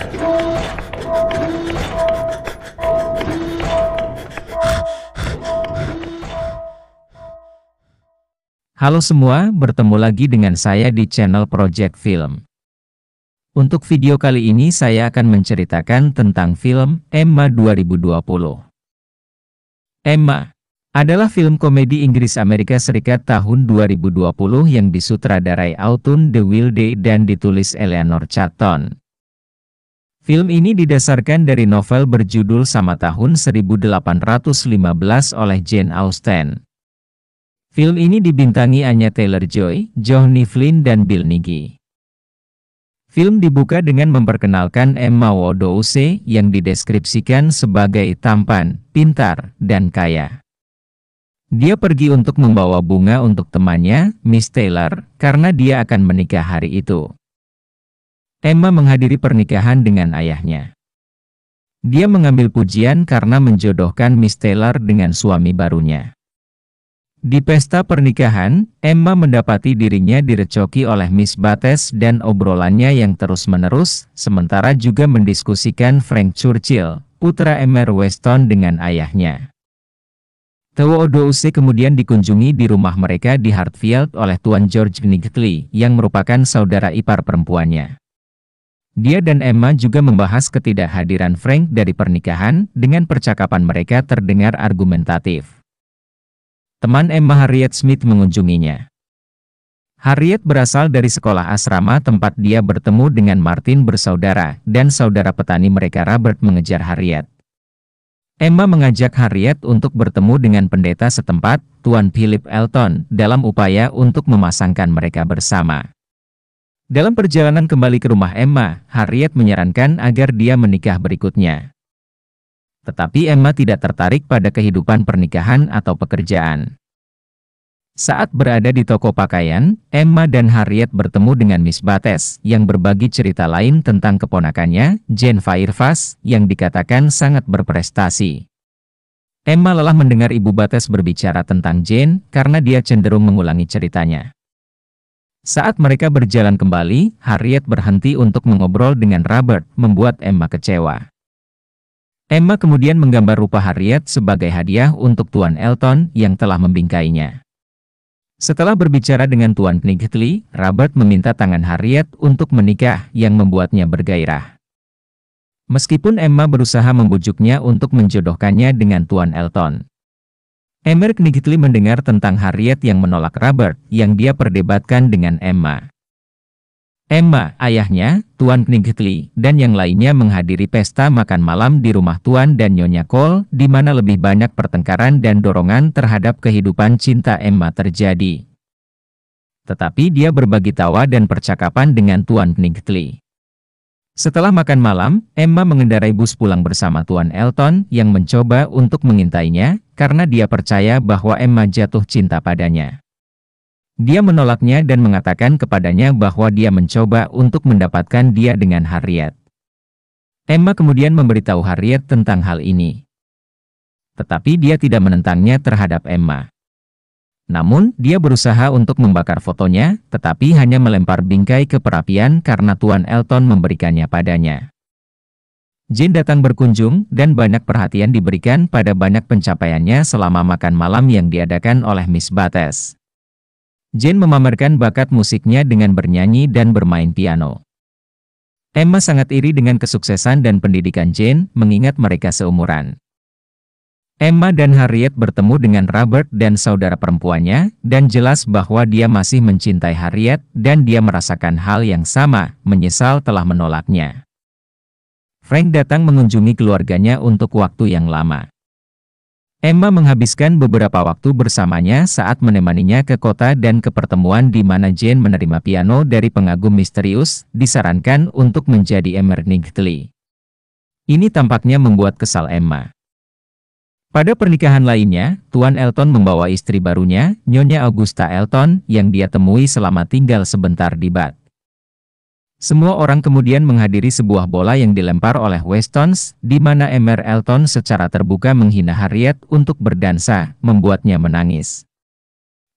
Halo semua, bertemu lagi dengan saya di channel Project Film. Untuk video kali ini saya akan menceritakan tentang film Emma 2020. Emma adalah film komedi Inggris Amerika Serikat tahun 2020 yang disutradarai Autumn de Wilde dan ditulis Eleanor Catton. Film ini didasarkan dari novel berjudul sama tahun 1815 oleh Jane Austen. Film ini dibintangi Anya Taylor-Joy, Johnny Flynn dan Bill Nighy. Film dibuka dengan memperkenalkan Emma Woodhouse yang dideskripsikan sebagai tampan, pintar, dan kaya. Dia pergi untuk membawa bunga untuk temannya, Miss Taylor, karena dia akan menikah hari itu. Emma menghadiri pernikahan dengan ayahnya. Dia mengambil pujian karena menjodohkan Miss Taylor dengan suami barunya. Di pesta pernikahan, Emma mendapati dirinya direcoki oleh Miss Bates dan obrolannya yang terus-menerus, sementara juga mendiskusikan Frank Churchill, putra Emma Weston dengan ayahnya. Woodhouse kemudian dikunjungi di rumah mereka di Hartfield oleh Tuan George Knightley, yang merupakan saudara ipar perempuannya. Dia dan Emma juga membahas ketidakhadiran Frank dari pernikahan, dengan percakapan mereka terdengar argumentatif. Teman Emma Harriet Smith mengunjunginya. Harriet berasal dari sekolah asrama tempat dia bertemu dengan Martin bersaudara, dan saudara petani mereka Robert mengejar Harriet. Emma mengajak Harriet untuk bertemu dengan pendeta setempat, Tuan Philip Elton, dalam upaya untuk memasangkan mereka bersama. Dalam perjalanan kembali ke rumah Emma, Harriet menyarankan agar dia menikah berikutnya. Tetapi Emma tidak tertarik pada kehidupan pernikahan atau pekerjaan. Saat berada di toko pakaian, Emma dan Harriet bertemu dengan Miss Bates, yang berbagi cerita lain tentang keponakannya, Jane Fairfax, yang dikatakan sangat berprestasi. Emma lelah mendengar Ibu Bates berbicara tentang Jane, karena dia cenderung mengulangi ceritanya. Saat mereka berjalan kembali, Harriet berhenti untuk mengobrol dengan Robert, membuat Emma kecewa. Emma kemudian menggambar rupa Harriet sebagai hadiah untuk Tuan Elton yang telah membingkainya. Setelah berbicara dengan Tuan Knightley, Robert meminta tangan Harriet untuk menikah yang membuatnya bergairah. Meskipun Emma berusaha membujuknya untuk menjodohkannya dengan Tuan Elton. Emma Knightley mendengar tentang Harriet yang menolak Robert yang dia perdebatkan dengan Emma. Emma, ayahnya, Tuan Knightley, dan yang lainnya menghadiri pesta makan malam di rumah Tuan dan Nyonya Cole, di mana lebih banyak pertengkaran dan dorongan terhadap kehidupan cinta Emma terjadi. Tetapi dia berbagi tawa dan percakapan dengan Tuan Knightley. Setelah makan malam, Emma mengendarai bus pulang bersama Tuan Elton yang mencoba untuk mengintainya, karena dia percaya bahwa Emma jatuh cinta padanya. Dia menolaknya dan mengatakan kepadanya bahwa dia mencoba untuk mendapatkan dia dengan Harriet. Emma kemudian memberitahu Harriet tentang hal ini. Tetapi dia tidak menentangnya terhadap Emma. Namun, dia berusaha untuk membakar fotonya, tetapi hanya melempar bingkai ke perapian karena Tuan Elton memberikannya padanya. Jane datang berkunjung, dan banyak perhatian diberikan pada banyak pencapaiannya selama makan malam yang diadakan oleh Miss Bates. Jane memamerkan bakat musiknya dengan bernyanyi dan bermain piano. Emma sangat iri dengan kesuksesan dan pendidikan Jane, mengingat mereka seumuran. Emma dan Harriet bertemu dengan Robert dan saudara perempuannya, dan jelas bahwa dia masih mencintai Harriet, dan dia merasakan hal yang sama, menyesal telah menolaknya. Frank datang mengunjungi keluarganya untuk waktu yang lama. Emma menghabiskan beberapa waktu bersamanya saat menemaninya ke kota dan ke pertemuan di mana Jane menerima piano dari pengagum misterius, disarankan untuk menjadi Emma Knightley. Ini tampaknya membuat kesal Emma. Pada pernikahan lainnya, Tuan Elton membawa istri barunya, Nyonya Augusta Elton, yang dia temui selama tinggal sebentar di Bath. Semua orang kemudian menghadiri sebuah bola yang dilempar oleh Westons, di mana Emma Elton secara terbuka menghina Harriet untuk berdansa, membuatnya menangis.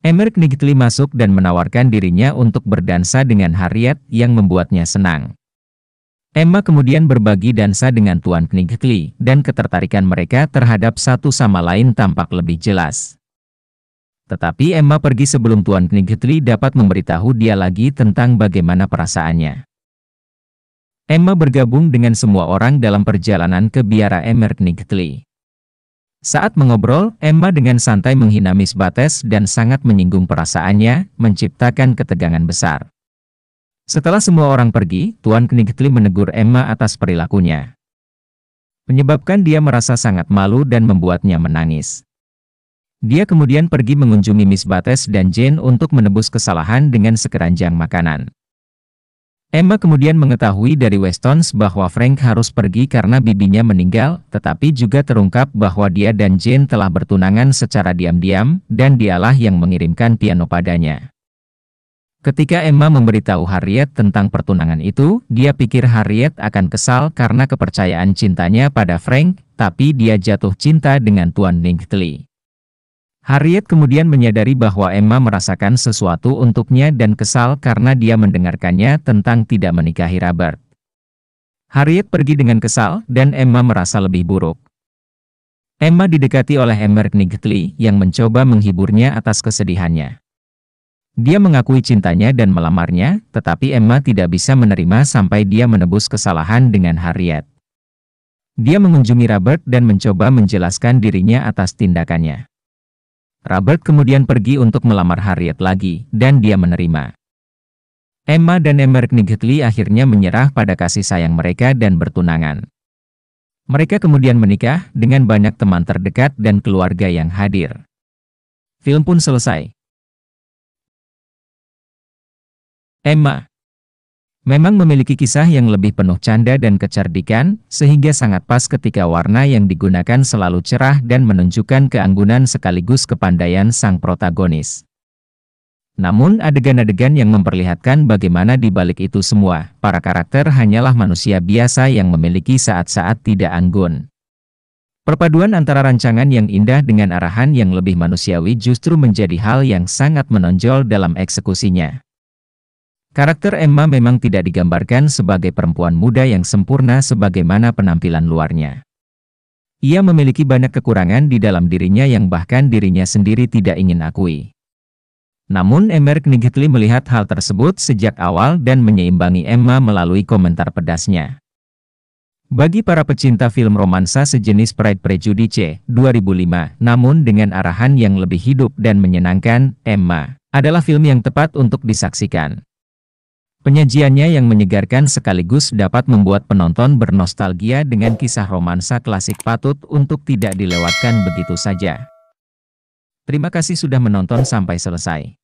Emma Knightley masuk dan menawarkan dirinya untuk berdansa dengan Harriet yang membuatnya senang. Emma kemudian berbagi dansa dengan Tuan Knightley, dan ketertarikan mereka terhadap satu sama lain tampak lebih jelas. Tetapi Emma pergi sebelum Tuan Knightley dapat memberitahu dia lagi tentang bagaimana perasaannya. Emma bergabung dengan semua orang dalam perjalanan ke biara Emmer Knightley. Saat mengobrol, Emma dengan santai menghina Miss Bates dan sangat menyinggung perasaannya, menciptakan ketegangan besar. Setelah semua orang pergi, Tuan Knightley menegur Emma atas perilakunya, menyebabkan dia merasa sangat malu dan membuatnya menangis. Dia kemudian pergi mengunjungi Miss Bates dan Jane untuk menebus kesalahan dengan sekeranjang makanan. Emma kemudian mengetahui dari Weston bahwa Frank harus pergi karena bibinya meninggal, tetapi juga terungkap bahwa dia dan Jane telah bertunangan secara diam-diam, dan dialah yang mengirimkan piano padanya. Ketika Emma memberitahu Harriet tentang pertunangan itu, dia pikir Harriet akan kesal karena kepercayaan cintanya pada Frank, tapi dia jatuh cinta dengan Tuan Knightley. Harriet kemudian menyadari bahwa Emma merasakan sesuatu untuknya dan kesal karena dia mendengarkannya tentang tidak menikahi Robert. Harriet pergi dengan kesal, dan Emma merasa lebih buruk. Emma didekati oleh Emmer Knightley yang mencoba menghiburnya atas kesedihannya. Dia mengakui cintanya dan melamarnya, tetapi Emma tidak bisa menerima sampai dia menebus kesalahan dengan Harriet. Dia mengunjungi Robert dan mencoba menjelaskan dirinya atas tindakannya. Robert kemudian pergi untuk melamar Harriet lagi, dan dia menerima. Emma dan Emmer Knightley akhirnya menyerah pada kasih sayang mereka dan bertunangan. Mereka kemudian menikah dengan banyak teman terdekat dan keluarga yang hadir. Film pun selesai. Emma memang memiliki kisah yang lebih penuh canda dan kecerdikan, sehingga sangat pas ketika warna yang digunakan selalu cerah dan menunjukkan keanggunan sekaligus kepandaian sang protagonis. Namun adegan-adegan yang memperlihatkan bagaimana di balik itu semua, para karakter hanyalah manusia biasa yang memiliki saat-saat tidak anggun. Perpaduan antara rancangan yang indah dengan arahan yang lebih manusiawi justru menjadi hal yang sangat menonjol dalam eksekusinya. Karakter Emma memang tidak digambarkan sebagai perempuan muda yang sempurna sebagaimana penampilan luarnya. Ia memiliki banyak kekurangan di dalam dirinya yang bahkan dirinya sendiri tidak ingin akui. Namun Emmer Knightley melihat hal tersebut sejak awal dan menyeimbangi Emma melalui komentar pedasnya. Bagi para pecinta film romansa sejenis Pride Prejudice 2005, namun dengan arahan yang lebih hidup dan menyenangkan, Emma adalah film yang tepat untuk disaksikan. Penyajiannya yang menyegarkan sekaligus dapat membuat penonton bernostalgia dengan kisah romansa klasik patut untuk tidak dilewatkan begitu saja. Terima kasih sudah menonton sampai selesai.